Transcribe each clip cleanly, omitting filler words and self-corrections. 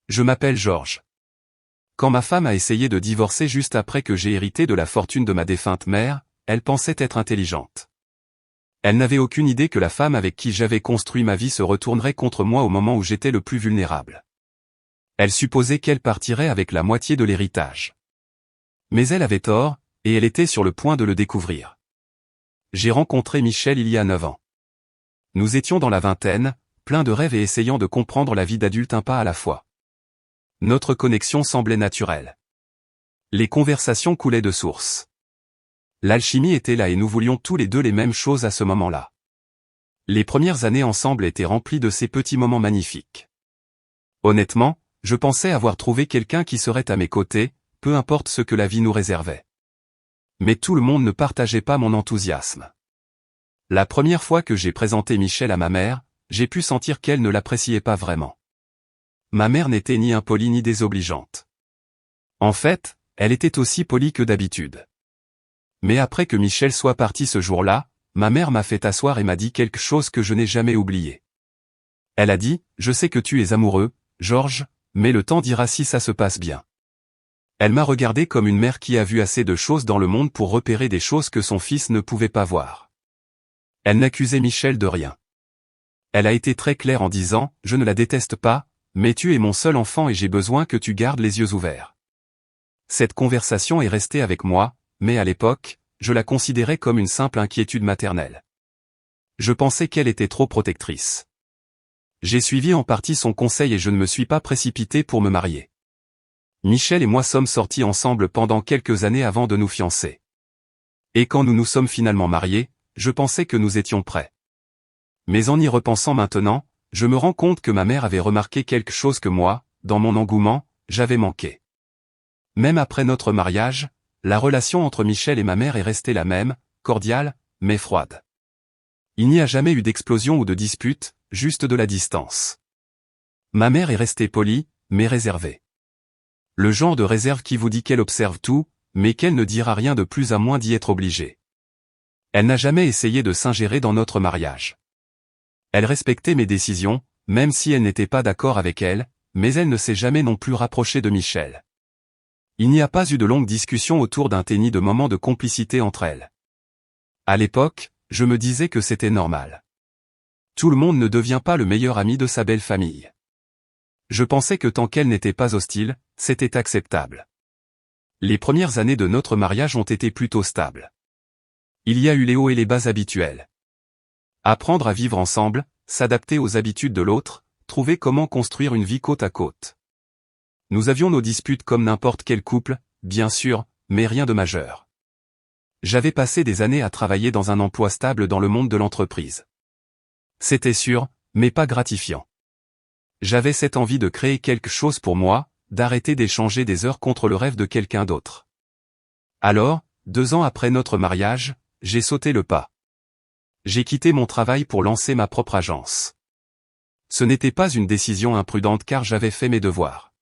Je m'appelle Georges. Quand ma femme a essayé de divorcer juste après que j'ai hérité de la fortune de ma défunte mère, elle pensait être intelligente. Elle n'avait aucune idée que la femme avec qui j'avais construit ma vie se retournerait contre moi au moment où j'étais le plus vulnérable. Elle supposait qu'elle partirait avec la moitié de l'héritage. Mais elle avait tort, et elle était sur le point de le découvrir. J'ai rencontré Michel il y a 9 ans. Nous étions dans la vingtaine, pleins de rêves et essayant de comprendre la vie d'adulte un pas à la fois. Notre connexion semblait naturelle. Les conversations coulaient de source. L'alchimie était là et nous voulions tous les deux les mêmes choses à ce moment-là. Les premières années ensemble étaient remplies de ces petits moments magnifiques. Honnêtement, je pensais avoir trouvé quelqu'un qui serait à mes côtés, peu importe ce que la vie nous réservait. Mais tout le monde ne partageait pas mon enthousiasme. La première fois que j'ai présenté Michel à ma mère, j'ai pu sentir qu'elle ne l'appréciait pas vraiment. Ma mère n'était ni impolie ni désobligeante. En fait, elle était aussi polie que d'habitude. Mais après que Michel soit parti ce jour-là, ma mère m'a fait asseoir et m'a dit quelque chose que je n'ai jamais oublié. Elle a dit, « Je sais que tu es amoureux, Georges, mais le temps dira si ça se passe bien. » Elle m'a regardé comme une mère qui a vu assez de choses dans le monde pour repérer des choses que son fils ne pouvait pas voir. Elle n'accusait Michel de rien. Elle a été très claire en disant, « Je ne la déteste pas, mais tu es mon seul enfant et j'ai besoin que tu gardes les yeux ouverts. » Cette conversation est restée avec moi, mais à l'époque, je la considérais comme une simple inquiétude maternelle. Je pensais qu'elle était trop protectrice. J'ai suivi en partie son conseil et je ne me suis pas précipité pour me marier. Michel et moi sommes sortis ensemble pendant quelques années avant de nous fiancer. Et quand nous nous sommes finalement mariés, je pensais que nous étions prêts. Mais en y repensant maintenant, je me rends compte que ma mère avait remarqué quelque chose que moi, dans mon engouement, j'avais manqué. Même après notre mariage, la relation entre Michel et ma mère est restée la même, cordiale, mais froide. Il n'y a jamais eu d'explosion ou de dispute, juste de la distance. Ma mère est restée polie, mais réservée. Le genre de réserve qui vous dit qu'elle observe tout, mais qu'elle ne dira rien de plus à moins d'y être obligée. Elle n'a jamais essayé de s'ingérer dans notre mariage. Elle respectait mes décisions, même si elle n'était pas d'accord avec elles, mais elle ne s'est jamais non plus rapprochée de Michel. Il n'y a pas eu de longues discussions autour d'un thé ni de moments de complicité entre elles. À l'époque, je me disais que c'était normal. Tout le monde ne devient pas le meilleur ami de sa belle famille. Je pensais que tant qu'elle n'était pas hostile, c'était acceptable. Les premières années de notre mariage ont été plutôt stables. Il y a eu les hauts et les bas habituels. Apprendre à vivre ensemble, s'adapter aux habitudes de l'autre, trouver comment construire une vie côte à côte. Nous avions nos disputes comme n'importe quel couple, bien sûr, mais rien de majeur. J'avais passé des années à travailler dans un emploi stable dans le monde de l'entreprise. C'était sûr, mais pas gratifiant. J'avais cette envie de créer quelque chose pour moi, d'arrêter d'échanger des heures contre le rêve de quelqu'un d'autre. Alors, 2 ans après notre mariage, j'ai sauté le pas. J'ai quitté mon travail pour lancer ma propre agence. Ce n'était pas une décision imprudente car j'avais fait mes devoirs.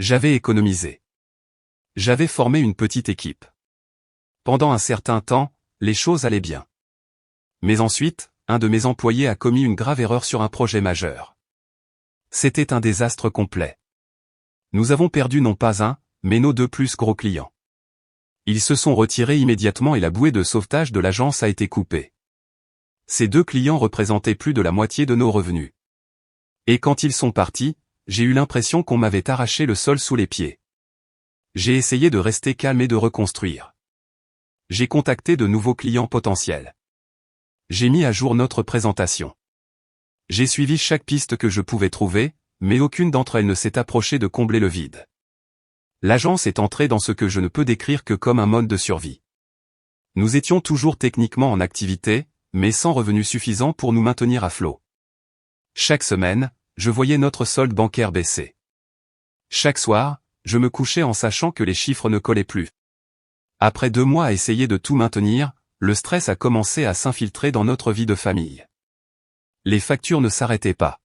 J'avais économisé. J'avais formé une petite équipe. Pendant un certain temps, les choses allaient bien. Mais ensuite, un de mes employés a commis une grave erreur sur un projet majeur. C'était un désastre complet. Nous avons perdu non pas un, mais nos 2 plus gros clients. Ils se sont retirés immédiatement et la bouée de sauvetage de l'agence a été coupée. Ces 2 clients représentaient plus de la moitié de nos revenus. Et quand ils sont partis, j'ai eu l'impression qu'on m'avait arraché le sol sous les pieds. J'ai essayé de rester calme et de reconstruire. J'ai contacté de nouveaux clients potentiels. J'ai mis à jour notre présentation. J'ai suivi chaque piste que je pouvais trouver, mais aucune d'entre elles ne s'est approchée de combler le vide. L'agence est entrée dans ce que je ne peux décrire que comme un mode de survie. Nous étions toujours techniquement en activité, mais sans revenus suffisants pour nous maintenir à flot. Chaque semaine, je voyais notre solde bancaire baisser. Chaque soir, je me couchais en sachant que les chiffres ne collaient plus. Après 2 mois à essayer de tout maintenir, le stress a commencé à s'infiltrer dans notre vie de famille. Les factures ne s'arrêtaient pas.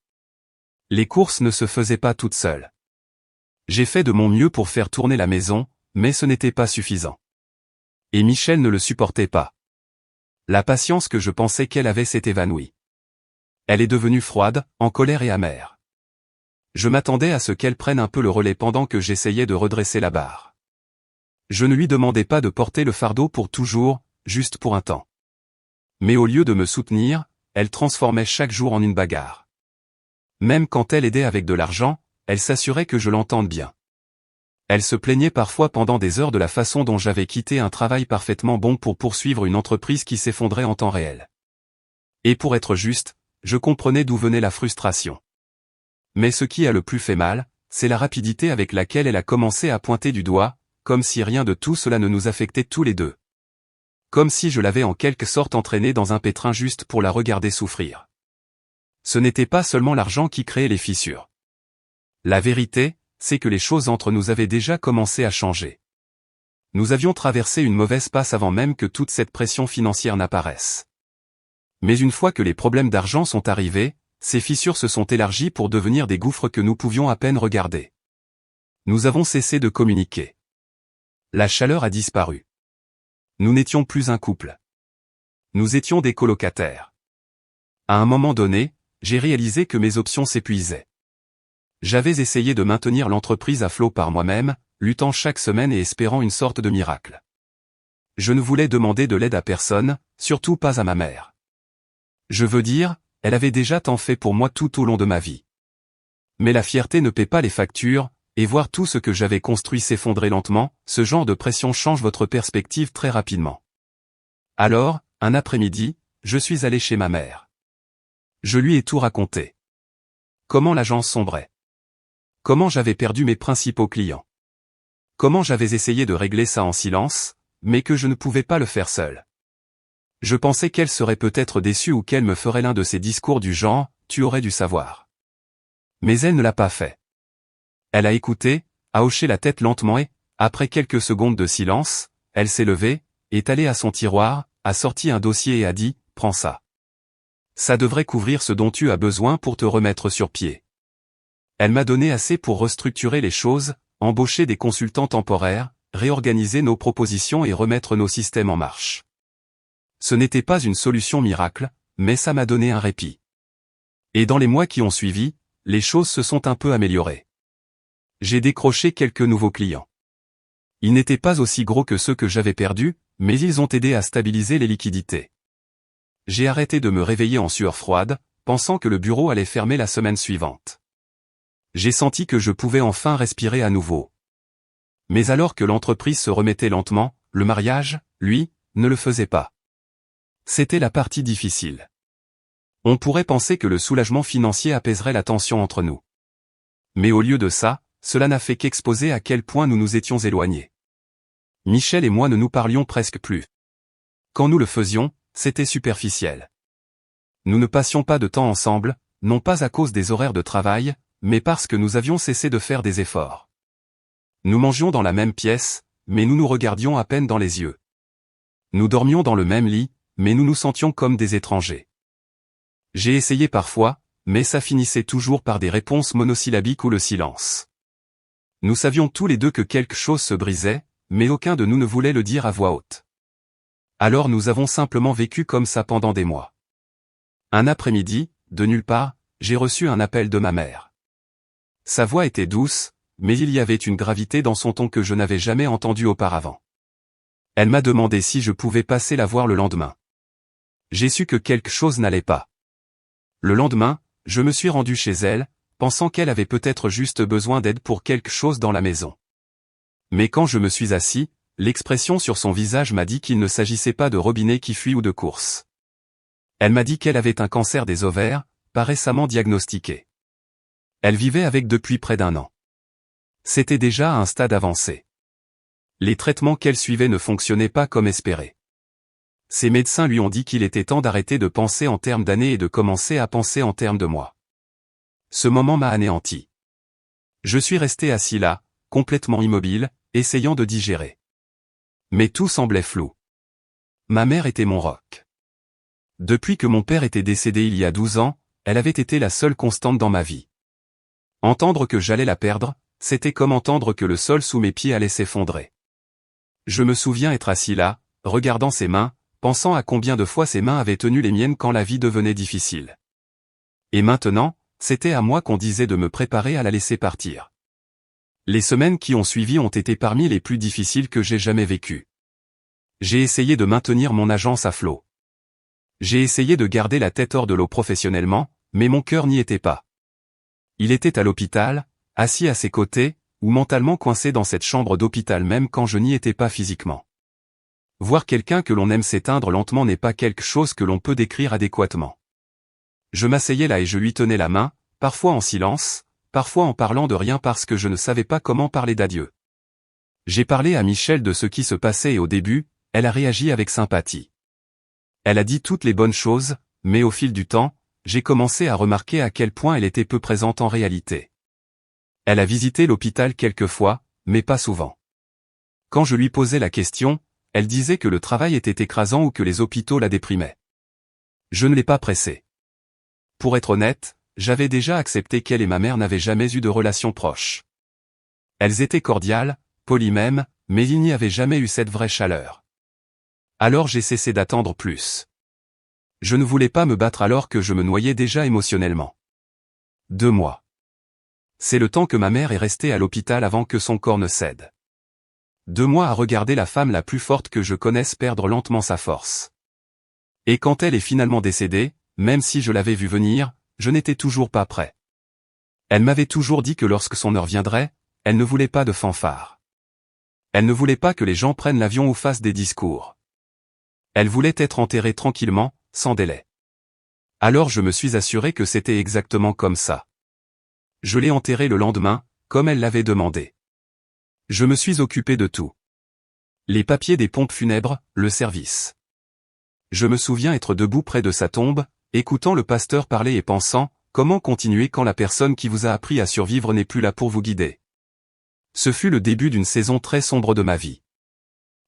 Les courses ne se faisaient pas toutes seules. J'ai fait de mon mieux pour faire tourner la maison, mais ce n'était pas suffisant. Et Michel ne le supportait pas. La patience que je pensais qu'elle avait s'est évanouie. Elle est devenue froide, en colère et amère. Je m'attendais à ce qu'elle prenne un peu le relais pendant que j'essayais de redresser la barre. Je ne lui demandais pas de porter le fardeau pour toujours, juste pour un temps. Mais au lieu de me soutenir, elle transformait chaque jour en une bagarre. Même quand elle aidait avec de l'argent, elle s'assurait que je l'entende bien. Elle se plaignait parfois pendant des heures de la façon dont j'avais quitté un travail parfaitement bon pour poursuivre une entreprise qui s'effondrait en temps réel. Et pour être juste, je comprenais d'où venait la frustration. Mais ce qui a le plus fait mal, c'est la rapidité avec laquelle elle a commencé à pointer du doigt, comme si rien de tout cela ne nous affectait tous les deux. Comme si je l'avais en quelque sorte entraînée dans un pétrin juste pour la regarder souffrir. Ce n'était pas seulement l'argent qui créait les fissures. La vérité, c'est que les choses entre nous avaient déjà commencé à changer. Nous avions traversé une mauvaise passe avant même que toute cette pression financière n'apparaisse. Mais une fois que les problèmes d'argent sont arrivés, ces fissures se sont élargies pour devenir des gouffres que nous pouvions à peine regarder. Nous avons cessé de communiquer. La chaleur a disparu. Nous n'étions plus un couple. Nous étions des colocataires. À un moment donné, j'ai réalisé que mes options s'épuisaient. J'avais essayé de maintenir l'entreprise à flot par moi-même, luttant chaque semaine et espérant une sorte de miracle. Je ne voulais demander de l'aide à personne, surtout pas à ma mère. Je veux dire, elle avait déjà tant fait pour moi tout au long de ma vie. Mais la fierté ne paie pas les factures, et voir tout ce que j'avais construit s'effondrer lentement, ce genre de pression change votre perspective très rapidement. Alors, un après-midi, je suis allé chez ma mère. Je lui ai tout raconté. Comment l'agence sombrait. Comment j'avais perdu mes principaux clients. Comment j'avais essayé de régler ça en silence, mais que je ne pouvais pas le faire seul. Je pensais qu'elle serait peut-être déçue ou qu'elle me ferait l'un de ces discours du genre « tu aurais dû savoir ». Mais elle ne l'a pas fait. Elle a écouté, a hoché la tête lentement et, après quelques secondes de silence, elle s'est levée, est allée à son tiroir, a sorti un dossier et a dit « prends ça. Ça devrait couvrir ce dont tu as besoin pour te remettre sur pied. » Elle m'a donné assez pour restructurer les choses, embaucher des consultants temporaires, réorganiser nos propositions et remettre nos systèmes en marche. Ce n'était pas une solution miracle, mais ça m'a donné un répit. Et dans les mois qui ont suivi, les choses se sont un peu améliorées. J'ai décroché quelques nouveaux clients. Ils n'étaient pas aussi gros que ceux que j'avais perdus, mais ils ont aidé à stabiliser les liquidités. J'ai arrêté de me réveiller en sueur froide, pensant que le bureau allait fermer la semaine suivante. J'ai senti que je pouvais enfin respirer à nouveau. Mais alors que l'entreprise se remettait lentement, le mariage, lui, ne le faisait pas. C'était la partie difficile. On pourrait penser que le soulagement financier apaiserait la tension entre nous. Mais au lieu de ça, cela n'a fait qu'exposer à quel point nous nous étions éloignés. Michel et moi ne nous parlions presque plus. Quand nous le faisions, c'était superficiel. Nous ne passions pas de temps ensemble, non pas à cause des horaires de travail, mais parce que nous avions cessé de faire des efforts. Nous mangions dans la même pièce, mais nous nous regardions à peine dans les yeux. Nous dormions dans le même lit, mais nous nous sentions comme des étrangers. J'ai essayé parfois, mais ça finissait toujours par des réponses monosyllabiques ou le silence. Nous savions tous les deux que quelque chose se brisait, mais aucun de nous ne voulait le dire à voix haute. Alors nous avons simplement vécu comme ça pendant des mois. Un après-midi, de nulle part, j'ai reçu un appel de ma mère. Sa voix était douce, mais il y avait une gravité dans son ton que je n'avais jamais entendue auparavant. Elle m'a demandé si je pouvais passer la voir le lendemain. J'ai su que quelque chose n'allait pas. Le lendemain, je me suis rendu chez elle, pensant qu'elle avait peut-être juste besoin d'aide pour quelque chose dans la maison. Mais quand je me suis assis, l'expression sur son visage m'a dit qu'il ne s'agissait pas de robinet qui fuit ou de course. Elle m'a dit qu'elle avait un cancer des ovaires, pas récemment diagnostiqué. Elle vivait avec depuis près d'1 an. C'était déjà à un stade avancé. Les traitements qu'elle suivait ne fonctionnaient pas comme espéré. Ses médecins lui ont dit qu'il était temps d'arrêter de penser en termes d'années et de commencer à penser en termes de mois. Ce moment m'a anéanti. Je suis resté assis là, complètement immobile, essayant de digérer. Mais tout semblait flou. Ma mère était mon roc. Depuis que mon père était décédé il y a 12 ans, elle avait été la seule constante dans ma vie. Entendre que j'allais la perdre, c'était comme entendre que le sol sous mes pieds allait s'effondrer. Je me souviens être assis là, regardant ses mains, pensant à combien de fois ses mains avaient tenu les miennes quand la vie devenait difficile. Et maintenant, c'était à moi qu'on disait de me préparer à la laisser partir. Les semaines qui ont suivi ont été parmi les plus difficiles que j'ai jamais vécues. J'ai essayé de maintenir mon agence à flot. J'ai essayé de garder la tête hors de l'eau professionnellement, mais mon cœur n'y était pas. Il était à l'hôpital, assis à ses côtés, ou mentalement coincé dans cette chambre d'hôpital même quand je n'y étais pas physiquement. Voir quelqu'un que l'on aime s'éteindre lentement n'est pas quelque chose que l'on peut décrire adéquatement. Je m'asseyais là et je lui tenais la main, parfois en silence, parfois en parlant de rien parce que je ne savais pas comment parler d'adieu. J'ai parlé à Michel de ce qui se passait et au début, elle a réagi avec sympathie. Elle a dit toutes les bonnes choses, mais au fil du temps, j'ai commencé à remarquer à quel point elle était peu présente en réalité. Elle a visité l'hôpital quelques fois, mais pas souvent. Quand je lui posais la question, elle disait que le travail était écrasant ou que les hôpitaux la déprimaient. Je ne l'ai pas pressée. Pour être honnête, j'avais déjà accepté qu'elle et ma mère n'avaient jamais eu de relation proche. Elles étaient cordiales, polies même, mais il n'y avait jamais eu cette vraie chaleur. Alors j'ai cessé d'attendre plus. Je ne voulais pas me battre alors que je me noyais déjà émotionnellement. 2 mois. C'est le temps que ma mère est restée à l'hôpital avant que son corps ne cède. 2 mois à regarder la femme la plus forte que je connaisse perdre lentement sa force. Et quand elle est finalement décédée, même si je l'avais vue venir, je n'étais toujours pas prêt. Elle m'avait toujours dit que lorsque son heure viendrait, elle ne voulait pas de fanfare. Elle ne voulait pas que les gens prennent l'avion ou fassent des discours. Elle voulait être enterrée tranquillement, sans délai. Alors je me suis assuré que c'était exactement comme ça. Je l'ai enterrée le lendemain, comme elle l'avait demandé. Je me suis occupé de tout. Les papiers des pompes funèbres, le service. Je me souviens être debout près de sa tombe, écoutant le pasteur parler et pensant, comment continuer quand la personne qui vous a appris à survivre n'est plus là pour vous guider. Ce fut le début d'une saison très sombre de ma vie.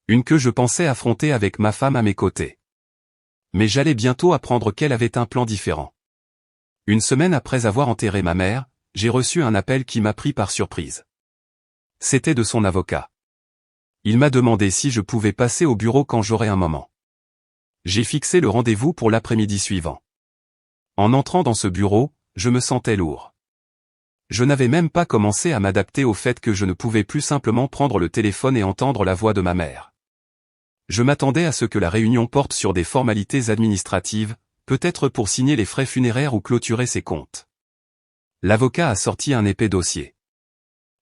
Une que je pensais affronter avec ma femme à mes côtés. Mais j'allais bientôt apprendre qu'elle avait un plan différent. Une semaine après avoir enterré ma mère, j'ai reçu un appel qui m'a pris par surprise. C'était de son avocat. Il m'a demandé si je pouvais passer au bureau quand j'aurais un moment. J'ai fixé le rendez-vous pour l'après-midi suivant. En entrant dans ce bureau, je me sentais lourd. Je n'avais même pas commencé à m'adapter au fait que je ne pouvais plus simplement prendre le téléphone et entendre la voix de ma mère. Je m'attendais à ce que la réunion porte sur des formalités administratives, peut-être pour signer les frais funéraires ou clôturer ses comptes. L'avocat a sorti un épais dossier.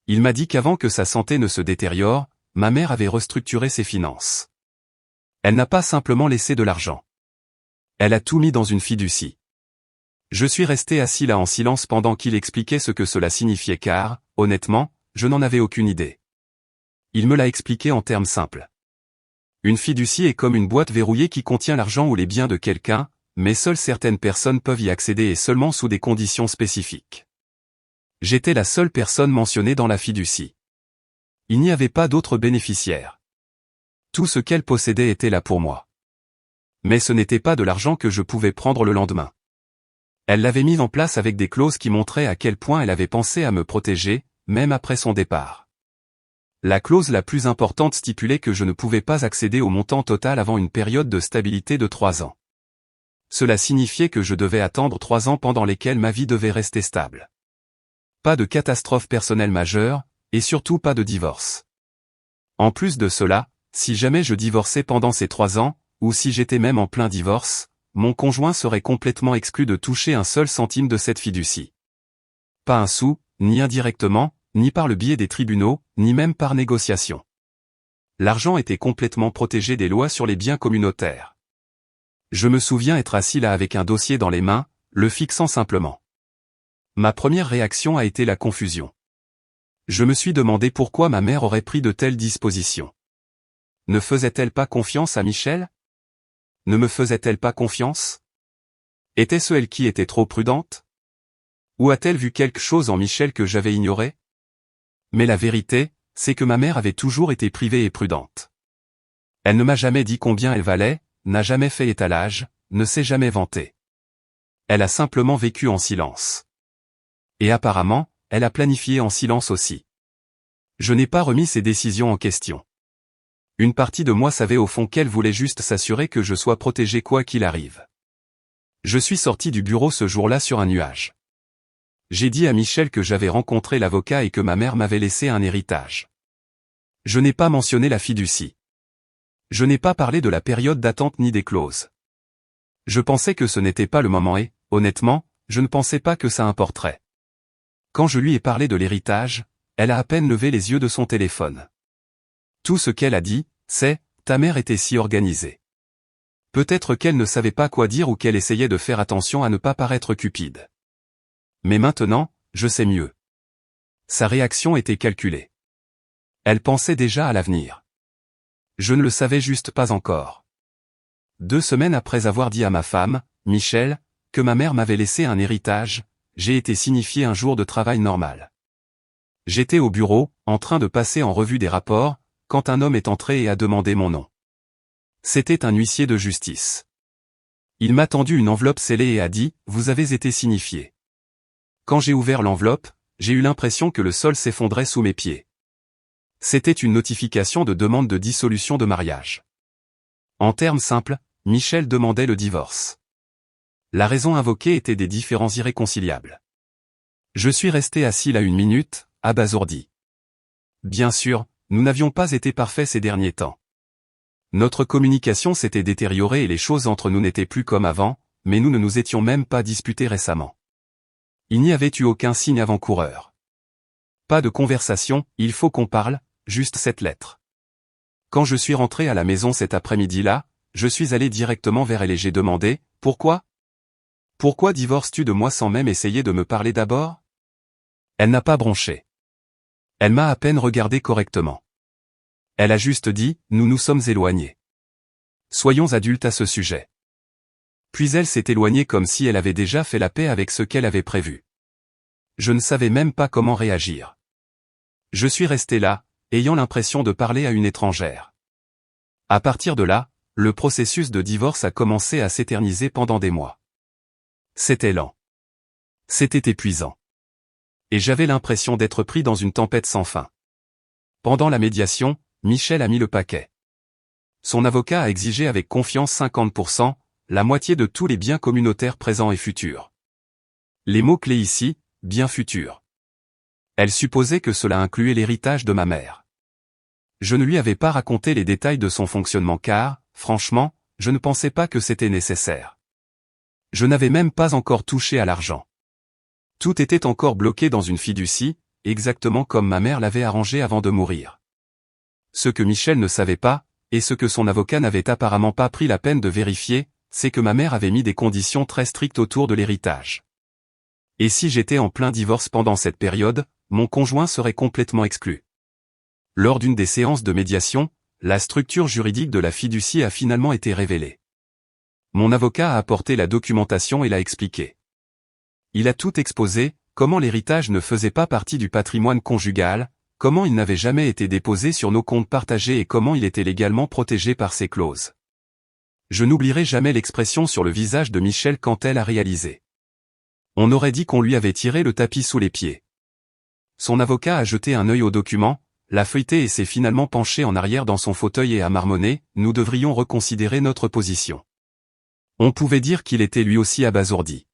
Il m'a dit qu'avant que sa santé ne se détériore, ma mère avait restructuré ses finances. Elle n'a pas simplement laissé de l'argent. Elle a tout mis dans une fiducie. Je suis resté assis là en silence pendant qu'il expliquait ce que cela signifiait car, honnêtement, je n'en avais aucune idée. Il me l'a expliqué en termes simples. Une fiducie est comme une boîte verrouillée qui contient l'argent ou les biens de quelqu'un, mais seules certaines personnes peuvent y accéder et seulement sous des conditions spécifiques. J'étais la seule personne mentionnée dans la fiducie. Il n'y avait pas d'autres bénéficiaires. Tout ce qu'elle possédait était là pour moi. Mais ce n'était pas de l'argent que je pouvais prendre le lendemain. Elle l'avait mis en place avec des clauses qui montraient à quel point elle avait pensé à me protéger, même après son départ. La clause la plus importante stipulait que je ne pouvais pas accéder au montant total avant une période de stabilité de 3 ans. Cela signifiait que je devais attendre 3 ans pendant lesquels ma vie devait rester stable. Pas de catastrophe personnelle majeure, et surtout pas de divorce. En plus de cela, si jamais je divorçais pendant ces 3 ans, ou si j'étais même en plein divorce, mon conjoint serait complètement exclu de toucher un seul centime de cette fiducie. Pas un sou, ni indirectement, ni par le biais des tribunaux, ni même par négociation. L'argent était complètement protégé des lois sur les biens communautaires. Je me souviens être assis là avec un dossier dans les mains, le fixant simplement. Ma première réaction a été la confusion. Je me suis demandé pourquoi ma mère aurait pris de telles dispositions. Ne faisait-elle pas confiance à Michel? Ne me faisait-elle pas confiance? Était-ce elle qui était trop prudente? Ou a-t-elle vu quelque chose en Michel que j'avais ignoré? Mais la vérité, c'est que ma mère avait toujours été privée et prudente. Elle ne m'a jamais dit combien elle valait, n'a jamais fait étalage, ne s'est jamais vantée. Elle a simplement vécu en silence. Et apparemment, elle a planifié en silence aussi. Je n'ai pas remis ses décisions en question. Une partie de moi savait au fond qu'elle voulait juste s'assurer que je sois protégé quoi qu'il arrive. Je suis sorti du bureau ce jour-là sur un nuage. J'ai dit à Michel que j'avais rencontré l'avocat et que ma mère m'avait laissé un héritage. Je n'ai pas mentionné la fiducie. Je n'ai pas parlé de la période d'attente ni des clauses. Je pensais que ce n'était pas le moment et, honnêtement, je ne pensais pas que ça importerait. Quand je lui ai parlé de l'héritage, elle a à peine levé les yeux de son téléphone. Tout ce qu'elle a dit, c'est « ta mère était si organisée ». Peut-être qu'elle ne savait pas quoi dire ou qu'elle essayait de faire attention à ne pas paraître cupide. Mais maintenant, je sais mieux. Sa réaction était calculée. Elle pensait déjà à l'avenir. Je ne le savais juste pas encore. 2 semaines après avoir dit à ma femme, Michel, que ma mère m'avait laissé un héritage, j'ai été signifié un jour de travail normal. J'étais au bureau, en train de passer en revue des rapports, quand un homme est entré et a demandé mon nom. C'était un huissier de justice. Il m'a tendu une enveloppe scellée et a dit « Vous avez été signifié ». Quand j'ai ouvert l'enveloppe, j'ai eu l'impression que le sol s'effondrait sous mes pieds. C'était une notification de demande de dissolution de mariage. En termes simples, Michel demandait le divorce. La raison invoquée était des différends irréconciliables. Je suis resté assis là 1 minute, abasourdi. Bien sûr, nous n'avions pas été parfaits ces derniers temps. Notre communication s'était détériorée et les choses entre nous n'étaient plus comme avant, mais nous ne nous étions même pas disputés récemment. Il n'y avait eu aucun signe avant-coureur. Pas de conversation, il faut qu'on parle, juste cette lettre. Quand je suis rentré à la maison cet après-midi-là, je suis allé directement vers elle et j'ai demandé « Pourquoi ? Pourquoi divorces-tu de moi sans même essayer de me parler d'abord ?» Elle n'a pas bronché. Elle m'a à peine regardé correctement. Elle a juste dit « Nous nous sommes éloignés. Soyons adultes à ce sujet. » Puis elle s'est éloignée comme si elle avait déjà fait la paix avec ce qu'elle avait prévu. Je ne savais même pas comment réagir. Je suis resté là, ayant l'impression de parler à une étrangère. À partir de là, le processus de divorce a commencé à s'éterniser pendant des mois. C'était lent. C'était épuisant. Et j'avais l'impression d'être pris dans une tempête sans fin. Pendant la médiation, Michel a mis le paquet. Son avocat a exigé avec confiance 50%, la moitié de tous les biens communautaires présents et futurs. Les mots-clés ici, bien futurs. Elle supposait que cela incluait l'héritage de ma mère. Je ne lui avais pas raconté les détails de son fonctionnement car, franchement, je ne pensais pas que c'était nécessaire. Je n'avais même pas encore touché à l'argent. Tout était encore bloqué dans une fiducie, exactement comme ma mère l'avait arrangé avant de mourir. Ce que Michel ne savait pas, et ce que son avocat n'avait apparemment pas pris la peine de vérifier, c'est que ma mère avait mis des conditions très strictes autour de l'héritage. Et si j'étais en plein divorce pendant cette période, mon conjoint serait complètement exclu. Lors d'une des séances de médiation, la structure juridique de la fiducie a finalement été révélée. Mon avocat a apporté la documentation et l'a expliqué. Il a tout exposé, comment l'héritage ne faisait pas partie du patrimoine conjugal, comment il n'avait jamais été déposé sur nos comptes partagés et comment il était légalement protégé par ces clauses. Je n'oublierai jamais l'expression sur le visage de Michel quand elle a réalisé. On aurait dit qu'on lui avait tiré le tapis sous les pieds. Son avocat a jeté un œil au document, l'a feuilleté et s'est finalement penché en arrière dans son fauteuil et a marmonné « Nous devrions reconsidérer notre position ». On pouvait dire qu'il était lui aussi abasourdi.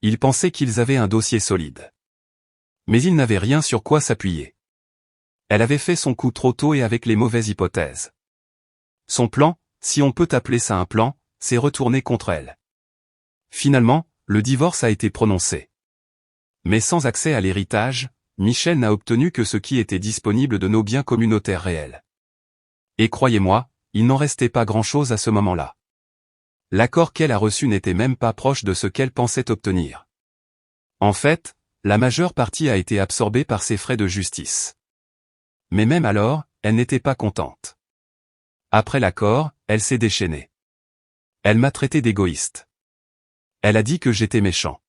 Il pensait qu'ils avaient un dossier solide. Mais il n'avait rien sur quoi s'appuyer. Elle avait fait son coup trop tôt et avec les mauvaises hypothèses. Son plan, si on peut appeler ça un plan, s'est retourné contre elle. Finalement, le divorce a été prononcé. Mais sans accès à l'héritage, Michel n'a obtenu que ce qui était disponible de nos biens communautaires réels. Et croyez-moi, il n'en restait pas grand-chose à ce moment-là. L'accord qu'elle a reçu n'était même pas proche de ce qu'elle pensait obtenir. En fait, la majeure partie a été absorbée par ses frais de justice. Mais même alors, elle n'était pas contente. Après l'accord, elle s'est déchaînée. Elle m'a traité d'égoïste. Elle a dit que j'étais méchant.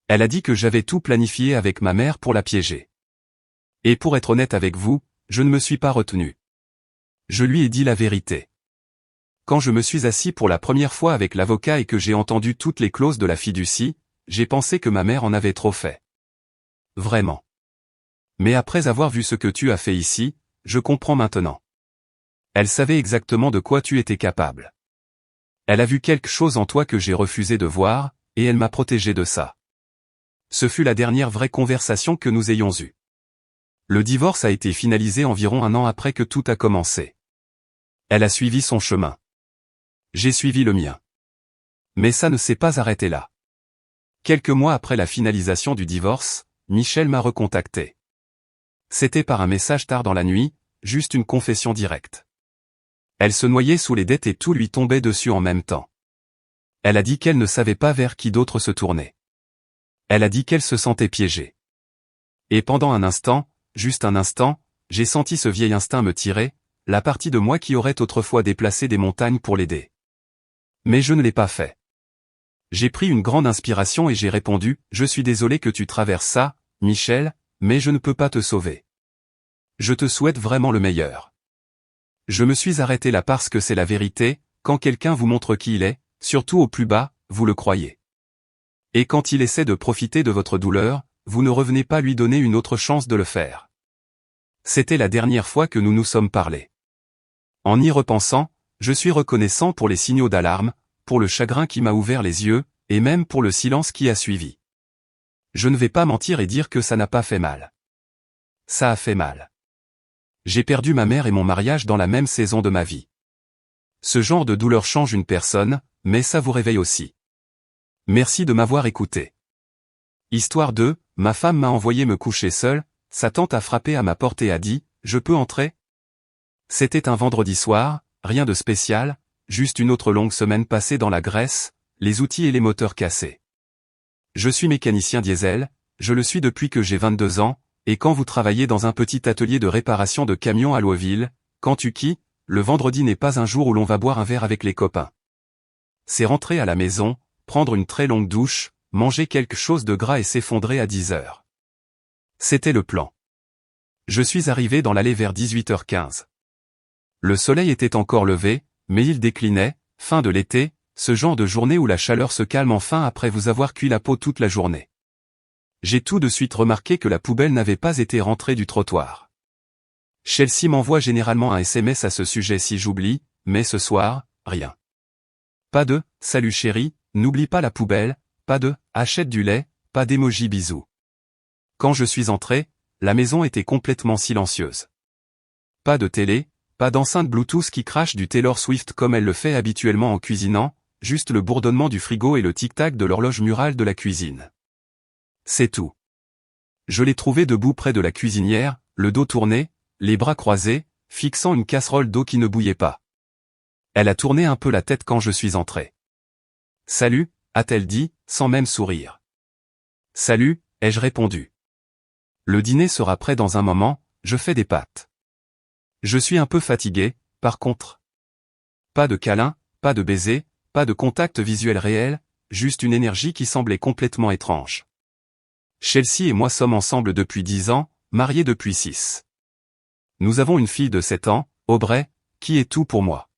Elle a dit que j'avais tout planifié avec ma mère pour la piéger. Et pour être honnête avec vous, je ne me suis pas retenu. Je lui ai dit la vérité. Quand je me suis assis pour la première fois avec l'avocat et que j'ai entendu toutes les clauses de la fiducie, j'ai pensé que ma mère en avait trop fait. Vraiment. Mais après avoir vu ce que tu as fait ici, je comprends maintenant. Elle savait exactement de quoi tu étais capable. Elle a vu quelque chose en toi que j'ai refusé de voir, et elle m'a protégé de ça. Ce fut la dernière vraie conversation que nous ayons eue. Le divorce a été finalisé environ 1 an après que tout a commencé. Elle a suivi son chemin. J'ai suivi le mien. Mais ça ne s'est pas arrêté là. Quelques mois après la finalisation du divorce, Michel m'a recontacté. C'était par un message tard dans la nuit, juste une confession directe. Elle se noyait sous les dettes et tout lui tombait dessus en même temps. Elle a dit qu'elle ne savait pas vers qui d'autre se tourner. Elle a dit qu'elle se sentait piégée. Et pendant un instant, juste un instant, j'ai senti ce vieil instinct me tirer, la partie de moi qui aurait autrefois déplacé des montagnes pour l'aider. Mais je ne l'ai pas fait. J'ai pris une grande inspiration et j'ai répondu, « Je suis désolé que tu traverses ça, Michel, mais je ne peux pas te sauver. Je te souhaite vraiment le meilleur. » Je me suis arrêté là parce que c'est la vérité, quand quelqu'un vous montre qui il est, surtout au plus bas, vous le croyez. Et quand il essaie de profiter de votre douleur, vous ne revenez pas lui donner une autre chance de le faire. C'était la dernière fois que nous nous sommes parlé. En y repensant, je suis reconnaissant pour les signaux d'alarme, pour le chagrin qui m'a ouvert les yeux, et même pour le silence qui a suivi. Je ne vais pas mentir et dire que ça n'a pas fait mal. Ça a fait mal. J'ai perdu ma mère et mon mariage dans la même saison de ma vie. Ce genre de douleur change une personne, mais ça vous réveille aussi. Merci de m'avoir écouté. Histoire 2, ma femme m'a envoyé me coucher seule, sa tante a frappé à ma porte et a dit, « Je peux entrer ?» C'était un vendredi soir, rien de spécial, juste une autre longue semaine passée dans la graisse, les outils et les moteurs cassés. Je suis mécanicien diesel, je le suis depuis que j'ai 22 ans, et quand vous travaillez dans un petit atelier de réparation de camions à Louisville, Kentucky, le vendredi n'est pas un jour où l'on va boire un verre avec les copains. C'est rentrer à la maison, prendre une très longue douche, manger quelque chose de gras et s'effondrer à 10 heures. C'était le plan. Je suis arrivé dans l'allée vers 18h15. Le soleil était encore levé, mais il déclinait, fin de l'été, ce genre de journée où la chaleur se calme enfin après vous avoir cuit la peau toute la journée. J'ai tout de suite remarqué que la poubelle n'avait pas été rentrée du trottoir. Chelsea m'envoie généralement un SMS à ce sujet si j'oublie, mais ce soir, rien. Pas de « Salut chérie, n'oublie pas la poubelle », pas de « Achète du lait », pas d'émoji bisous. Quand je suis entré, la maison était complètement silencieuse. Pas de télé, pas d'enceinte Bluetooth qui crache du Taylor Swift comme elle le fait habituellement en cuisinant, juste le bourdonnement du frigo et le tic-tac de l'horloge murale de la cuisine. C'est tout. Je l'ai trouvée debout près de la cuisinière, le dos tourné, les bras croisés, fixant une casserole d'eau qui ne bouillait pas. Elle a tourné un peu la tête quand je suis entré. « Salut », a-t-elle dit, sans même sourire. « Salut », ai-je répondu. Le dîner sera prêt dans un moment, je fais des pâtes. Je suis un peu fatigué, par contre. Pas de câlin, pas de baiser, pas de contact visuel réel, juste une énergie qui semblait complètement étrange. Chelsea et moi sommes ensemble depuis 10 ans, mariés depuis 6. Nous avons une fille de 7 ans, Aubrey, qui est tout pour moi.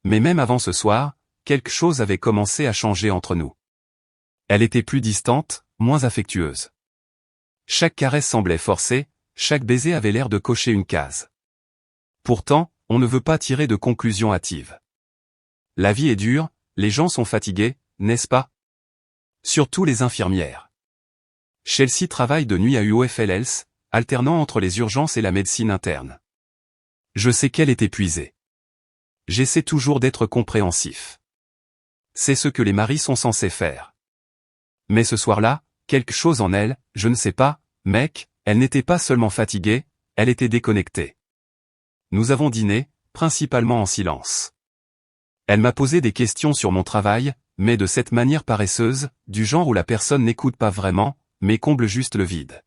Mais même avant ce soir, quelque chose avait commencé à changer entre nous. Elle était plus distante, moins affectueuse. Chaque caresse semblait forcée, chaque baiser avait l'air de cocher une case. Pourtant, on ne veut pas tirer de conclusions hâtives. La vie est dure, les gens sont fatigués, n'est-ce pas? Surtout les infirmières. Chelsea travaille de nuit à UFL Health, alternant entre les urgences et la médecine interne. Je sais qu'elle est épuisée. J'essaie toujours d'être compréhensif. C'est ce que les maris sont censés faire. Mais ce soir-là, quelque chose en elle, je ne sais pas, mec, elle n'était pas seulement fatiguée, elle était déconnectée. Nous avons dîné, principalement en silence. Elle m'a posé des questions sur mon travail, mais de cette manière paresseuse, du genre où la personne n'écoute pas vraiment, mais comble juste le vide.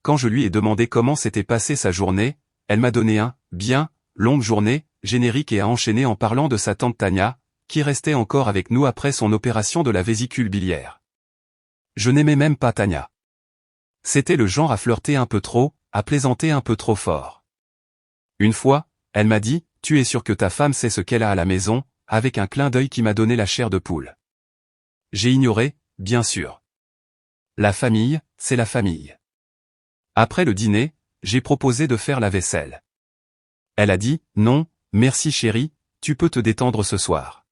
Quand je lui ai demandé comment s'était passée sa journée, elle m'a donné un « bien », longue journée, générique et a enchaîné en parlant de sa tante Tania, qui restait encore avec nous après son opération de la vésicule biliaire. Je n'aimais même pas Tania. C'était le genre à flirter un peu trop, à plaisanter un peu trop fort. Une fois, elle m'a dit, « Tu es sûr que ta femme sait ce qu'elle a à la maison ?» avec un clin d'œil qui m'a donné la chair de poule. J'ai ignoré, bien sûr. La famille, c'est la famille. Après le dîner, j'ai proposé de faire la vaisselle. Elle a dit, « Non, merci chérie, tu peux te détendre ce soir. »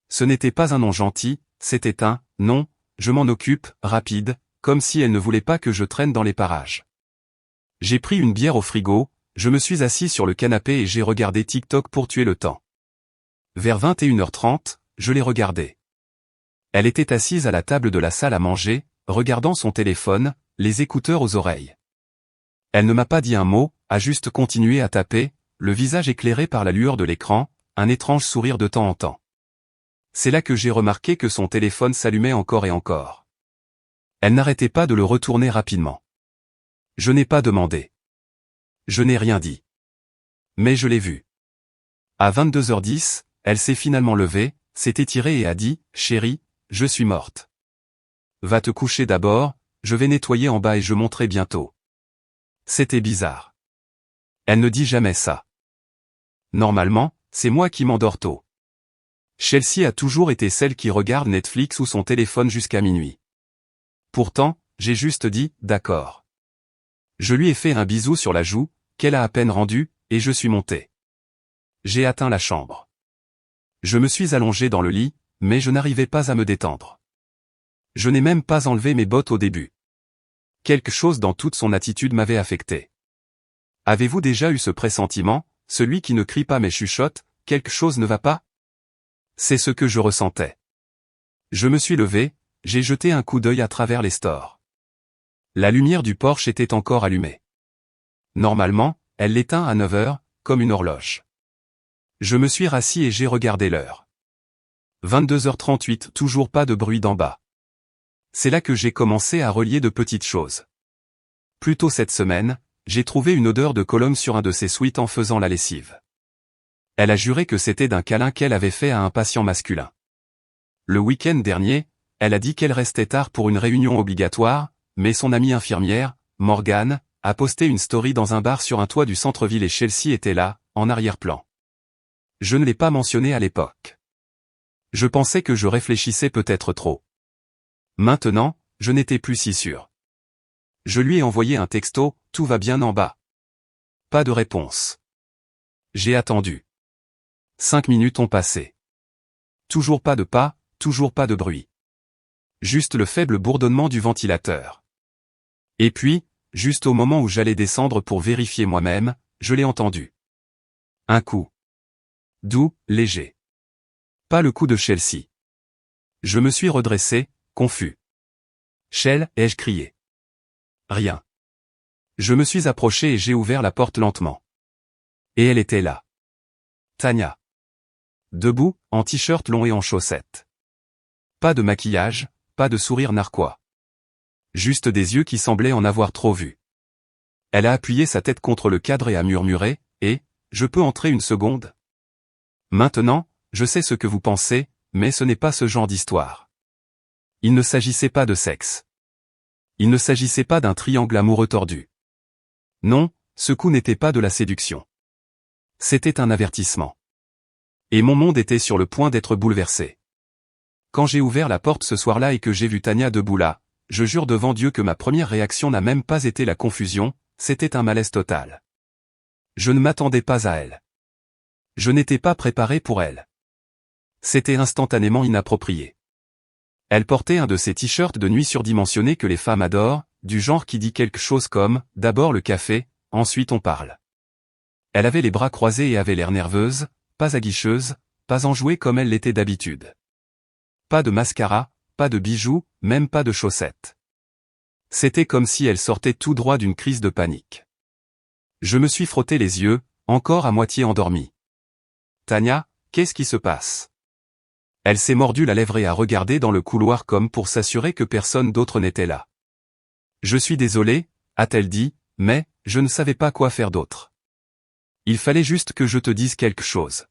Ce n'était pas un non gentil, c'était un « non », je m'en occupe, rapide, comme si elle ne voulait pas que je traîne dans les parages. J'ai pris une bière au frigo, je me suis assis sur le canapé et j'ai regardé TikTok pour tuer le temps. Vers 21h30, je l'ai regardée. Elle était assise à la table de la salle à manger, regardant son téléphone, les écouteurs aux oreilles. Elle ne m'a pas dit un mot, a juste continué à taper, le visage éclairé par la lueur de l'écran, un étrange sourire de temps en temps. C'est là que j'ai remarqué que son téléphone s'allumait encore et encore. Elle n'arrêtait pas de le retourner rapidement. Je n'ai pas demandé. Je n'ai rien dit. Mais je l'ai vu. À 22h10, elle s'est finalement levée, s'est étirée et a dit « Chérie, je suis morte. Va te coucher d'abord, je vais nettoyer en bas et je monterai bientôt. » C'était bizarre. Elle ne dit jamais ça. Normalement, c'est moi qui m'endors tôt. Chelsea a toujours été celle qui regarde Netflix ou son téléphone jusqu'à minuit. Pourtant, j'ai juste dit « D'accord ». Je lui ai fait un bisou sur la joue, qu'elle a à peine rendu, et je suis monté. J'ai atteint la chambre. Je me suis allongé dans le lit, mais je n'arrivais pas à me détendre. Je n'ai même pas enlevé mes bottes au début. Quelque chose dans toute son attitude m'avait affecté. Avez-vous déjà eu ce pressentiment, celui qui ne crie pas mais chuchote, quelque chose ne va pas? C'est ce que je ressentais. Je me suis levé, j'ai jeté un coup d'œil à travers les stores. La lumière du porche était encore allumée. Normalement, elle l'éteint à 9h, comme une horloge. Je me suis rassis et j'ai regardé l'heure. 22h38, toujours pas de bruit d'en bas. C'est là que j'ai commencé à relier de petites choses. Plus tôt cette semaine, j'ai trouvé une odeur de cologne sur un de ses sweats en faisant la lessive. Elle a juré que c'était d'un câlin qu'elle avait fait à un patient masculin. Le week-end dernier, elle a dit qu'elle restait tard pour une réunion obligatoire, mais son amie infirmière, Morgane, a posté une story dans un bar sur un toit du centre-ville et Chelsea était là, en arrière-plan. Je ne l'ai pas mentionné à l'époque. Je pensais que je réfléchissais peut-être trop. Maintenant, je n'étais plus si sûr. Je lui ai envoyé un texto, « Tout va bien en bas ?» Pas de réponse. J'ai attendu. 5 minutes ont passé. Toujours pas de pas, toujours pas de bruit. Juste le faible bourdonnement du ventilateur. Et puis, juste au moment où j'allais descendre pour vérifier moi-même, je l'ai entendu. Un coup. Doux, léger. Pas le coup de Chelsea. Je me suis redressé, confus. « Chell » ai-je crié. Rien. Je me suis approché et j'ai ouvert la porte lentement. Et elle était là. Tania. Debout, en t-shirt long et en chaussettes. Pas de maquillage, pas de sourire narquois. Juste des yeux qui semblaient en avoir trop vu. Elle a appuyé sa tête contre le cadre et a murmuré, « Et, je peux entrer une seconde ?» Maintenant, je sais ce que vous pensez, mais ce n'est pas ce genre d'histoire. Il ne s'agissait pas de sexe. Il ne s'agissait pas d'un triangle amoureux tordu. Non, ce coup n'était pas de la séduction. C'était un avertissement. Et mon monde était sur le point d'être bouleversé. Quand j'ai ouvert la porte ce soir-là et que j'ai vu Tania debout là, je jure devant Dieu que ma première réaction n'a même pas été la confusion, c'était un malaise total. Je ne m'attendais pas à elle. Je n'étais pas préparé pour elle. C'était instantanément inapproprié. Elle portait un de ces t-shirts de nuit surdimensionnés que les femmes adorent, du genre qui dit quelque chose comme « d'abord le café, ensuite on parle ». Elle avait les bras croisés et avait l'air nerveuse, pas aguicheuse, pas enjouée comme elle l'était d'habitude. Pas de mascara, pas de bijoux, même pas de chaussettes. C'était comme si elle sortait tout droit d'une crise de panique. Je me suis frotté les yeux, encore à moitié endormi. « Tania, qu'est-ce qui se passe ?» Elle s'est mordu la lèvre et a regardé dans le couloir comme pour s'assurer que personne d'autre n'était là. « Je suis désolée, a-t-elle dit, mais, je ne savais pas quoi faire d'autre. Il fallait juste que je te dise quelque chose. »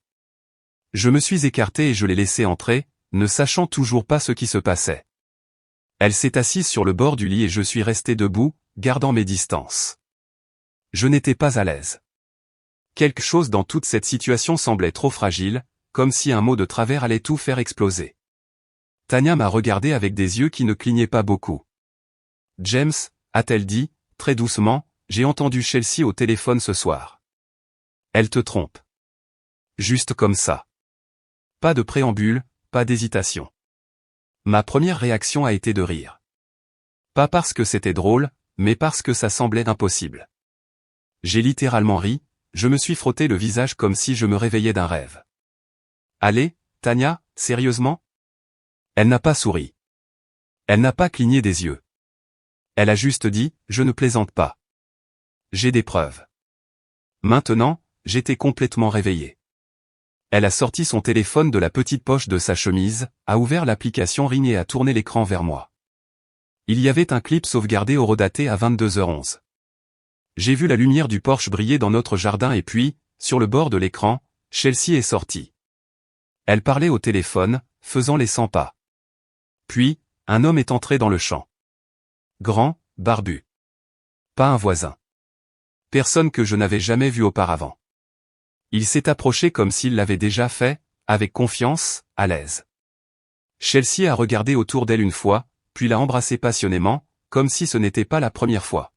Je me suis écarté et je l'ai laissée entrer, ne sachant toujours pas ce qui se passait. Elle s'est assise sur le bord du lit et je suis resté debout, gardant mes distances. Je n'étais pas à l'aise. Quelque chose dans toute cette situation semblait trop fragile, comme si un mot de travers allait tout faire exploser. Tania m'a regardé avec des yeux qui ne clignaient pas beaucoup. « James » a-t-elle dit, très doucement, « j'ai entendu Chelsea au téléphone ce soir. Elle te trompe. » Juste comme ça. Pas de préambule, pas d'hésitation. Ma première réaction a été de rire. Pas parce que c'était drôle, mais parce que ça semblait impossible. J'ai littéralement ri, je me suis frotté le visage comme si je me réveillais d'un rêve. Allez, Tania, sérieusement? Elle n'a pas souri. Elle n'a pas cligné des yeux. Elle a juste dit, je ne plaisante pas. J'ai des preuves. Maintenant, j'étais complètement réveillé. Elle a sorti son téléphone de la petite poche de sa chemise, a ouvert l'application Ring et a tourné l'écran vers moi. Il y avait un clip sauvegardé horodaté à 22h11. J'ai vu la lumière du Porsche briller dans notre jardin et puis, sur le bord de l'écran, Chelsea est sortie. Elle parlait au téléphone, faisant les 100 pas. Puis, un homme est entré dans le champ. Grand, barbu. Pas un voisin. Personne que je n'avais jamais vu auparavant. Il s'est approché comme s'il l'avait déjà fait, avec confiance, à l'aise. Chelsea a regardé autour d'elle une fois, puis l'a embrassé passionnément, comme si ce n'était pas la première fois.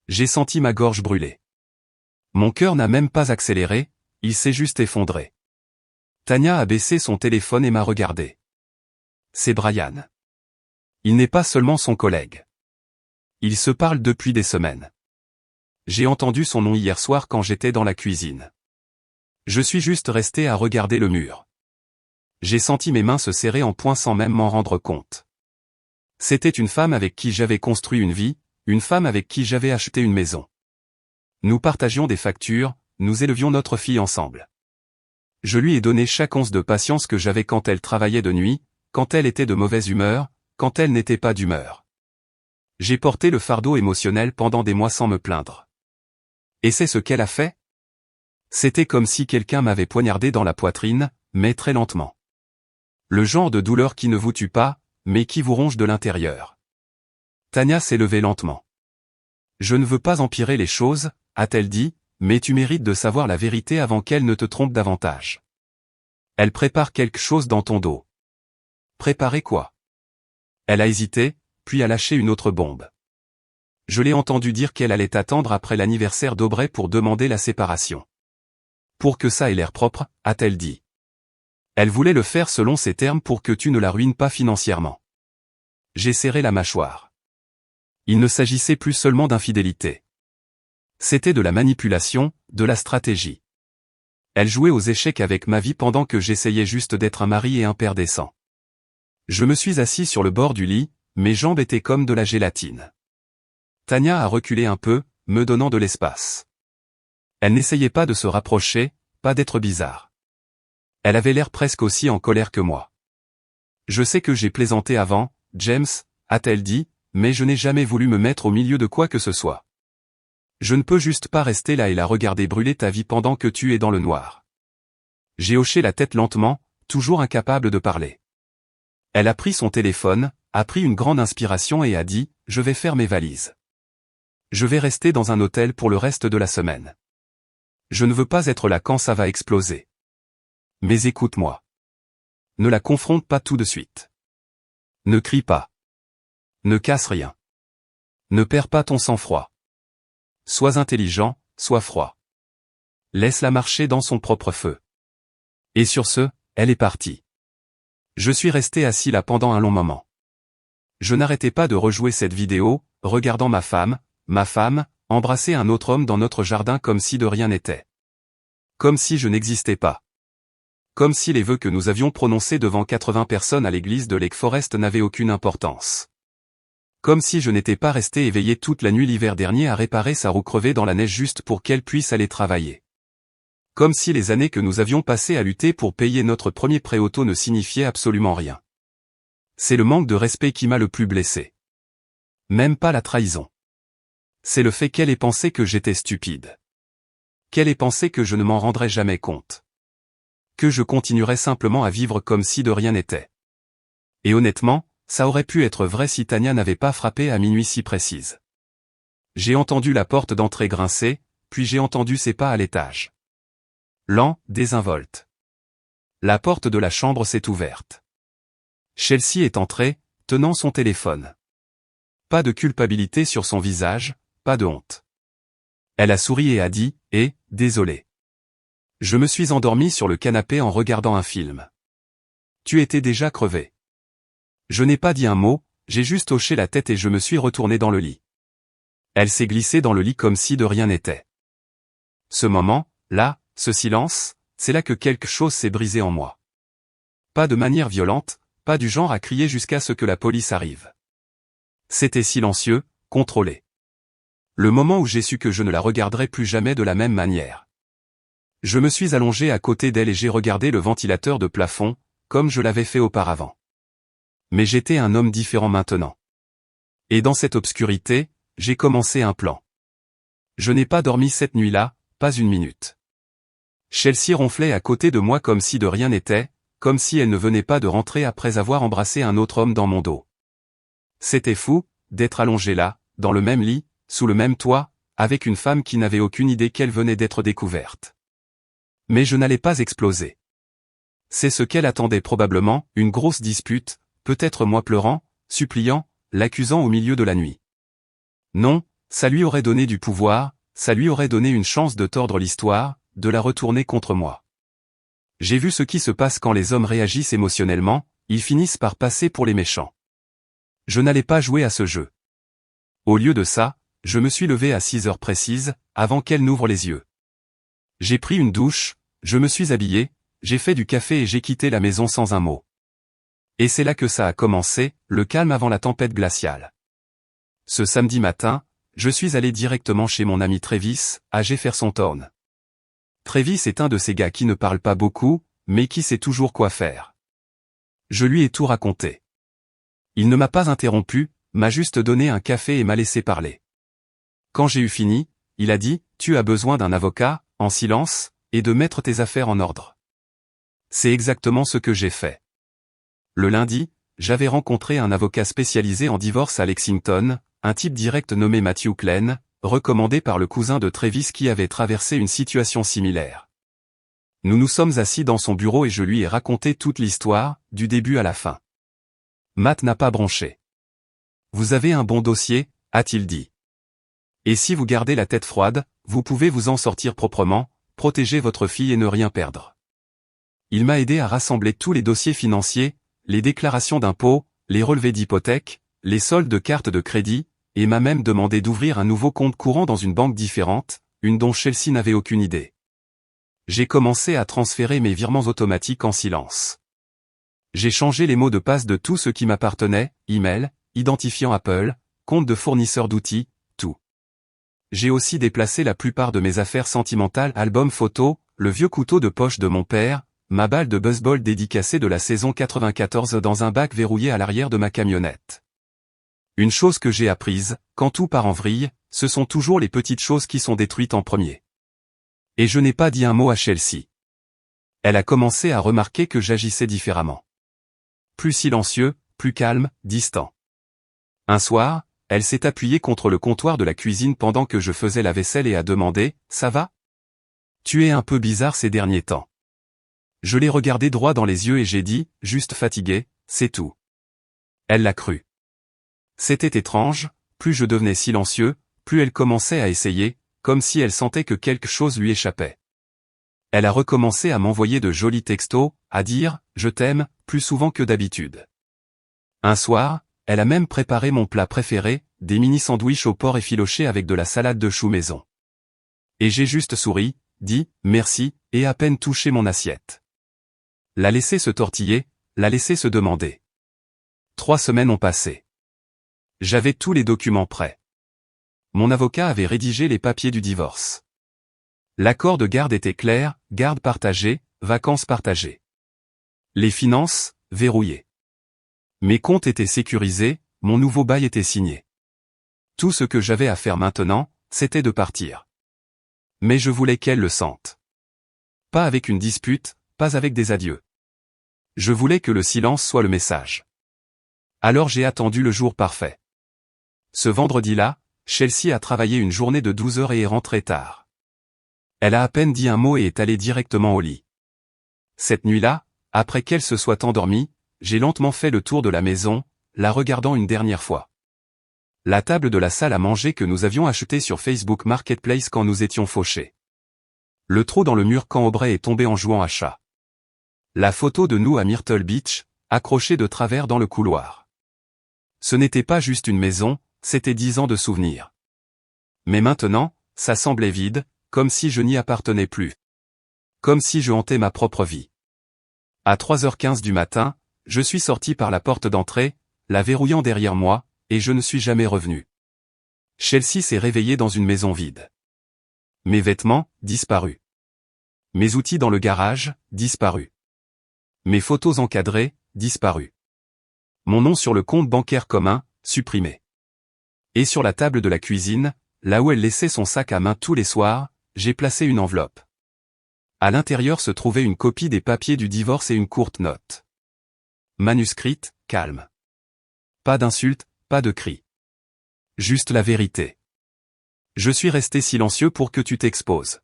J'ai senti ma gorge brûler. Mon cœur n'a même pas accéléré, il s'est juste effondré. Tania a baissé son téléphone et m'a regardé. C'est Brian. Il n'est pas seulement son collègue. Ils se parlent depuis des semaines. J'ai entendu son nom hier soir quand j'étais dans la cuisine. Je suis juste resté à regarder le mur. J'ai senti mes mains se serrer en poing sans même m'en rendre compte. C'était une femme avec qui j'avais construit une vie, une femme avec qui j'avais acheté une maison. Nous partagions des factures, nous élevions notre fille ensemble. Je lui ai donné chaque once de patience que j'avais quand elle travaillait de nuit, quand elle était de mauvaise humeur, quand elle n'était pas d'humeur. J'ai porté le fardeau émotionnel pendant des mois sans me plaindre. Et c'est ce qu'elle a fait? C'était comme si quelqu'un m'avait poignardé dans la poitrine, mais très lentement. Le genre de douleur qui ne vous tue pas, mais qui vous ronge de l'intérieur. Tania s'est levée lentement. Je ne veux pas empirer les choses, a-t-elle dit, mais tu mérites de savoir la vérité avant qu'elle ne te trompe davantage. Elle prépare quelque chose dans ton dos. Préparer quoi? Elle a hésité, puis a lâché une autre bombe. Je l'ai entendu dire qu'elle allait attendre après l'anniversaire d'Aubrey pour demander la séparation. Pour que ça ait l'air propre, a-t-elle dit. Elle voulait le faire selon ses termes pour que tu ne la ruines pas financièrement. J'ai serré la mâchoire. Il ne s'agissait plus seulement d'infidélité. C'était de la manipulation, de la stratégie. Elle jouait aux échecs avec ma vie pendant que j'essayais juste d'être un mari et un père décent. Je me suis assis sur le bord du lit, mes jambes étaient comme de la gélatine. Tania a reculé un peu, me donnant de l'espace. Elle n'essayait pas de se rapprocher, pas d'être bizarre. Elle avait l'air presque aussi en colère que moi. Je sais que j'ai plaisanté avant, James, a-t-elle dit, mais je n'ai jamais voulu me mettre au milieu de quoi que ce soit. Je ne peux juste pas rester là et la regarder brûler ta vie pendant que tu es dans le noir. J'ai hoché la tête lentement, toujours incapable de parler. Elle a pris son téléphone, a pris une grande inspiration et a dit, je vais faire mes valises. Je vais rester dans un hôtel pour le reste de la semaine. Je ne veux pas être là quand ça va exploser. Mais écoute-moi. Ne la confronte pas tout de suite. Ne crie pas. Ne casse rien. Ne perds pas ton sang-froid. Sois intelligent, sois froid. Laisse-la marcher dans son propre feu. Et sur ce, elle est partie. Je suis resté assis là pendant un long moment. Je n'arrêtais pas de rejouer cette vidéo, regardant ma femme, embrasser un autre homme dans notre jardin comme si de rien n'était. Comme si je n'existais pas. Comme si les vœux que nous avions prononcés devant 80 personnes à l'église de Lake Forest n'avaient aucune importance. Comme si je n'étais pas resté éveillé toute la nuit l'hiver dernier à réparer sa roue crevée dans la neige juste pour qu'elle puisse aller travailler. Comme si les années que nous avions passées à lutter pour payer notre premier prêt auto ne signifiaient absolument rien. C'est le manque de respect qui m'a le plus blessé. Même pas la trahison. C'est le fait qu'elle ait pensé que j'étais stupide. Qu'elle ait pensé que je ne m'en rendrais jamais compte. Que je continuerais simplement à vivre comme si de rien n'était. Et honnêtement, ça aurait pu être vrai si Tania n'avait pas frappé à minuit si précise. J'ai entendu la porte d'entrée grincer, puis j'ai entendu ses pas à l'étage. Lent, désinvolte. La porte de la chambre s'est ouverte. Chelsea est entrée, tenant son téléphone. Pas de culpabilité sur son visage, pas de honte. Elle a souri et a dit, désolé. Je me suis endormi sur le canapé en regardant un film. Tu étais déjà crevé. Je n'ai pas dit un mot, j'ai juste hoché la tête et je me suis retourné dans le lit. Elle s'est glissée dans le lit comme si de rien n'était. Ce moment, là, ce silence, c'est là que quelque chose s'est brisé en moi. Pas de manière violente, pas du genre à crier jusqu'à ce que la police arrive. C'était silencieux, contrôlé. Le moment où j'ai su que je ne la regarderais plus jamais de la même manière. Je me suis allongé à côté d'elle et j'ai regardé le ventilateur de plafond, comme je l'avais fait auparavant. Mais j'étais un homme différent maintenant. Et dans cette obscurité, j'ai commencé un plan. Je n'ai pas dormi cette nuit-là, pas une minute. Chelsea ronflait à côté de moi comme si de rien n'était, comme si elle ne venait pas de rentrer après avoir embrassé un autre homme dans mon dos. C'était fou, d'être allongé là, dans le même lit, sous le même toit, avec une femme qui n'avait aucune idée qu'elle venait d'être découverte. Mais je n'allais pas exploser. C'est ce qu'elle attendait probablement, une grosse dispute, peut-être moi pleurant, suppliant, l'accusant au milieu de la nuit. Non, ça lui aurait donné du pouvoir, ça lui aurait donné une chance de tordre l'histoire, de la retourner contre moi. J'ai vu ce qui se passe quand les hommes réagissent émotionnellement, ils finissent par passer pour les méchants. Je n'allais pas jouer à ce jeu. Au lieu de ça, je me suis levé à 6 heures précises, avant qu'elle n'ouvre les yeux. J'ai pris une douche, je me suis habillé, j'ai fait du café et j'ai quitté la maison sans un mot. Et c'est là que ça a commencé, le calme avant la tempête glaciale. Ce samedi matin, je suis allé directement chez mon ami Travis, à Jefferson Town. Travis est un de ces gars qui ne parle pas beaucoup, mais qui sait toujours quoi faire. Je lui ai tout raconté. Il ne m'a pas interrompu, m'a juste donné un café et m'a laissé parler. Quand j'ai eu fini, il a dit, « Tu as besoin d'un avocat, en silence, et de mettre tes affaires en ordre. » C'est exactement ce que j'ai fait. Le lundi, j'avais rencontré un avocat spécialisé en divorce à Lexington, un type direct nommé Matthew Klein, recommandé par le cousin de Travis qui avait traversé une situation similaire. Nous nous sommes assis dans son bureau et je lui ai raconté toute l'histoire, du début à la fin. Matt n'a pas bronché. « Vous avez un bon dossier, » a-t-il dit. « Et si vous gardez la tête froide, vous pouvez vous en sortir proprement, protéger votre fille et ne rien perdre. » Il m'a aidé à rassembler tous les dossiers financiers, les déclarations d'impôts, les relevés d'hypothèque, les soldes de cartes de crédit, et m'a même demandé d'ouvrir un nouveau compte courant dans une banque différente, une dont Chelsea n'avait aucune idée. J'ai commencé à transférer mes virements automatiques en silence. J'ai changé les mots de passe de tout ce qui m'appartenait, email, identifiant Apple, compte de fournisseur d'outils, tout. J'ai aussi déplacé la plupart de mes affaires sentimentales, albums photos, le vieux couteau de poche de mon père, ma balle de baseball dédicacée de la saison 94 dans un bac verrouillé à l'arrière de ma camionnette. Une chose que j'ai apprise, quand tout part en vrille, ce sont toujours les petites choses qui sont détruites en premier. Et je n'ai pas dit un mot à Chelsea. Elle a commencé à remarquer que j'agissais différemment. Plus silencieux, plus calme, distant. Un soir, elle s'est appuyée contre le comptoir de la cuisine pendant que je faisais la vaisselle et a demandé, « Ça va ? Tu es un peu bizarre ces derniers temps. » Je l'ai regardé droit dans les yeux et j'ai dit, juste fatigué, c'est tout. Elle l'a cru. C'était étrange, plus je devenais silencieux, plus elle commençait à essayer, comme si elle sentait que quelque chose lui échappait. Elle a recommencé à m'envoyer de jolis textos, à dire « je t'aime » plus souvent que d'habitude. Un soir, elle a même préparé mon plat préféré, des mini-sandwichs au porc effiloché avec de la salade de choux maison. Et j'ai juste souri, dit « merci » et à peine touché mon assiette. La laisser se tortiller, la laisser se demander. 3 semaines ont passé. J'avais tous les documents prêts. Mon avocat avait rédigé les papiers du divorce. L'accord de garde était clair, garde partagée, vacances partagées. Les finances, verrouillées. Mes comptes étaient sécurisés, mon nouveau bail était signé. Tout ce que j'avais à faire maintenant, c'était de partir. Mais je voulais qu'elle le sente. Pas avec une dispute, pas avec des adieux. Je voulais que le silence soit le message. Alors j'ai attendu le jour parfait. Ce vendredi-là, Chelsea a travaillé une journée de 12 heures et est rentrée tard. Elle a à peine dit un mot et est allée directement au lit. Cette nuit-là, après qu'elle se soit endormie, j'ai lentement fait le tour de la maison, la regardant une dernière fois. La table de la salle à manger que nous avions achetée sur Facebook Marketplace quand nous étions fauchés. Le trou dans le mur quand Aubrey est tombé en jouant à chat. La photo de nous à Myrtle Beach, accrochée de travers dans le couloir. Ce n'était pas juste une maison, c'était 10 ans de souvenirs. Mais maintenant, ça semblait vide, comme si je n'y appartenais plus. Comme si je hantais ma propre vie. À 3h15 du matin, je suis sorti par la porte d'entrée, la verrouillant derrière moi, et je ne suis jamais revenu. Chelsea s'est réveillée dans une maison vide. Mes vêtements, disparus. Mes outils dans le garage, disparus. Mes photos encadrées, disparues. Mon nom sur le compte bancaire commun, supprimé. Et sur la table de la cuisine, là où elle laissait son sac à main tous les soirs, j'ai placé une enveloppe. À l'intérieur se trouvait une copie des papiers du divorce et une courte note. Manuscrite, calme. Pas d'insultes, pas de cris. Juste la vérité. Je suis resté silencieux pour que tu t'exposes.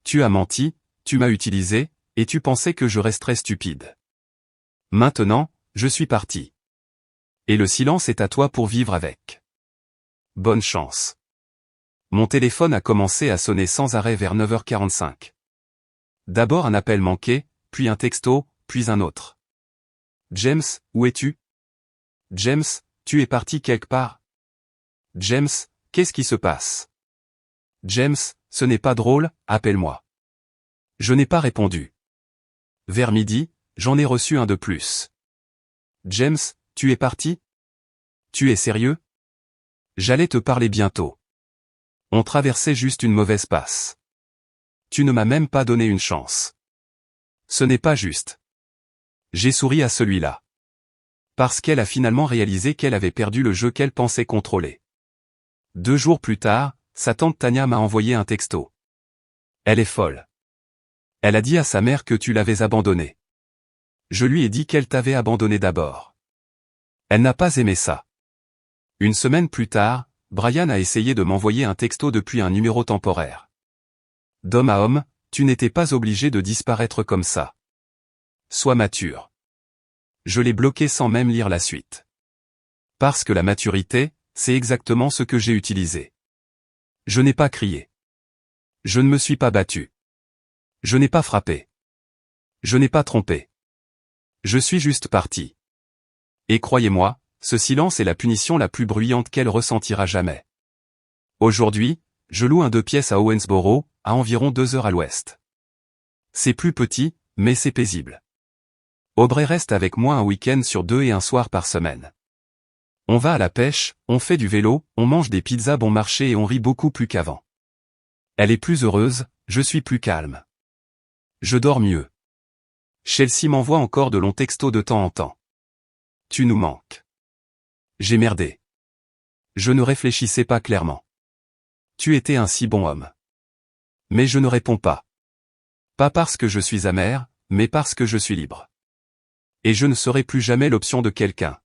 Tu as menti, tu m'as utilisé, et tu pensais que je resterais stupide. Maintenant, je suis parti. Et le silence est à toi pour vivre avec. Bonne chance. Mon téléphone a commencé à sonner sans arrêt vers 9h45. D'abord un appel manqué, puis un texto, puis un autre. James, où es-tu? James, tu es parti quelque part? James, qu'est-ce qui se passe? James, ce n'est pas drôle, appelle-moi. Je n'ai pas répondu. Vers midi, j'en ai reçu un de plus. James, tu es parti? Tu es sérieux? J'allais te parler bientôt. On traversait juste une mauvaise passe. Tu ne m'as même pas donné une chance. Ce n'est pas juste. J'ai souri à celui-là. Parce qu'elle a finalement réalisé qu'elle avait perdu le jeu qu'elle pensait contrôler. 2 jours plus tard, sa tante Tania m'a envoyé un texto. Elle est folle. Elle a dit à sa mère que tu l'avais abandonnée. Je lui ai dit qu'elle t'avait abandonné d'abord. Elle n'a pas aimé ça. Une semaine plus tard, Brian a essayé de m'envoyer un texto depuis un numéro temporaire. D'homme à homme, tu n'étais pas obligé de disparaître comme ça. Sois mature. Je l'ai bloqué sans même lire la suite. Parce que la maturité, c'est exactement ce que j'ai utilisé. Je n'ai pas crié. Je ne me suis pas battu. Je n'ai pas frappé. Je n'ai pas trompé. Je suis juste parti. Et croyez-moi, ce silence est la punition la plus bruyante qu'elle ressentira jamais. Aujourd'hui, je loue un 2 pièces à Owensboro, à environ 2 heures à l'ouest. C'est plus petit, mais c'est paisible. Aubrey reste avec moi un week-end sur 2 et un soir par semaine. On va à la pêche, on fait du vélo, on mange des pizzas bon marché et on rit beaucoup plus qu'avant. Elle est plus heureuse, je suis plus calme. Je dors mieux. Chelsea m'envoie encore de longs textos de temps en temps. Tu nous manques. J'ai merdé. Je ne réfléchissais pas clairement. Tu étais un si bon homme. Mais je ne réponds pas. Pas parce que je suis amer, mais parce que je suis libre. Et je ne serai plus jamais l'option de quelqu'un.